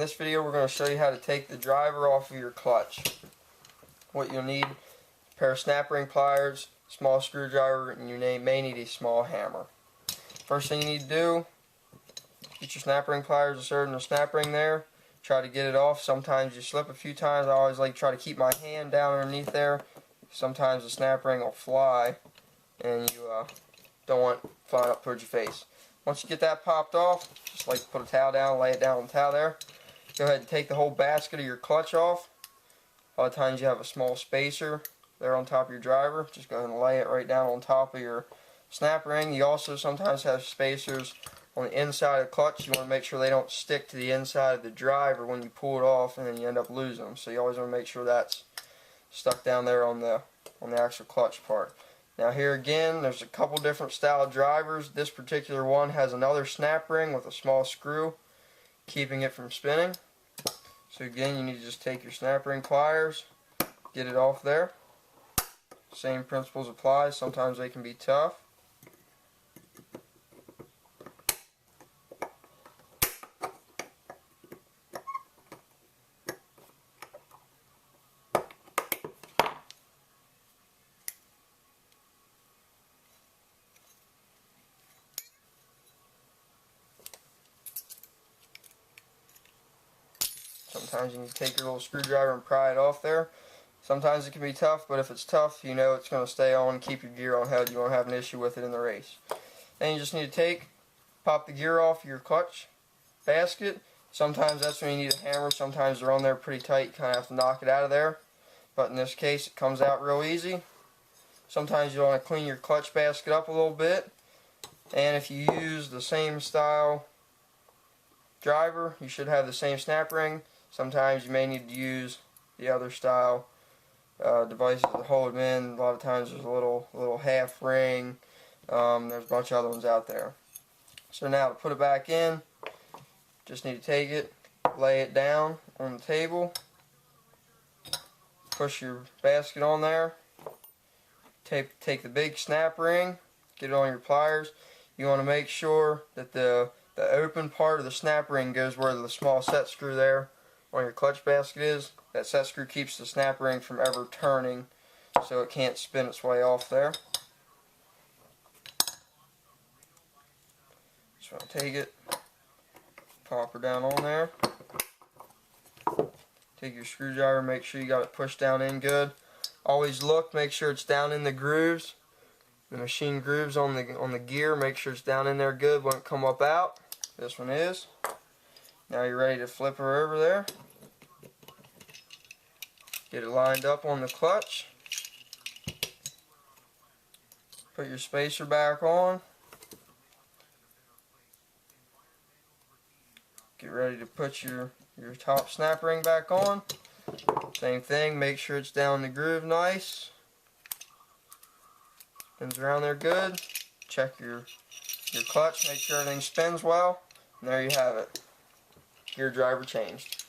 this video we're going to show you how to take the driver off of your clutch. What you'll need: a pair of snap ring pliers, small screwdriver, and you may need a small hammer. First thing you need to do, get your snap ring pliers inserted in the snap ring there. Try to get it off. Sometimes you slip a few times. I always like to try to keep my hand down underneath there. Sometimes the snap ring will fly and you don't want it flying up towards your face. Once you get that popped off, just like put a towel down, lay it down on the towel there. Go ahead and take the whole basket of your clutch off. A lot of times you have a small spacer there on top of your driver. Just go ahead and lay it right down on top of your snap ring. You also sometimes have spacers on the inside of the clutch. You want to make sure they don't stick to the inside of the driver when you pull it off, and then you end up losing them. So you always want to make sure that's stuck down there on the actual clutch part. Now here again, there's a couple different style drivers. This particular one has another snap ring with a small screw keeping it from spinning. So again, you need to just take your snap ring pliers, get it off there. Same principles apply. Sometimes they can be tough. Sometimes you need to take your little screwdriver and pry it off there. Sometimes it can be tough, but if it's tough, you know it's going to stay on, keep your gear on held. You won't have an issue with it in the race. Then you just need to pop the gear off your clutch basket. Sometimes that's when you need a hammer. Sometimes they're on there pretty tight. You kind of have to knock it out of there. But in this case, it comes out real easy. Sometimes you want to clean your clutch basket up a little bit. And if you use the same style driver, you should have the same snap ring. Sometimes you may need to use the other style devices to hold them in. A lot of times there's a little half ring. There's a bunch of other ones out there. So now to put it back in, just need to take it, lay it down on the table, push your basket on there, take the big snap ring, get it on your pliers. You want to make sure that the open part of the snap ring goes where the small set screw there on your clutch basket is. That set screw keeps the snap ring from ever turning, so it can't spin its way off there. Just want to take it, pop her down on there. Take your screwdriver, make sure you got it pushed down in good. Always look, make sure it's down in the grooves. The machine grooves on the gear, make sure it's down in there good, won't come up out. This one is. Now you're ready to flip her over there. Get it lined up on the clutch. Put your spacer back on. Get ready to put your top snap ring back on. Same thing, make sure it's down the groove nice. Spins around there good. Check your clutch, make sure everything spins well. And there you have it. Gear driver changed.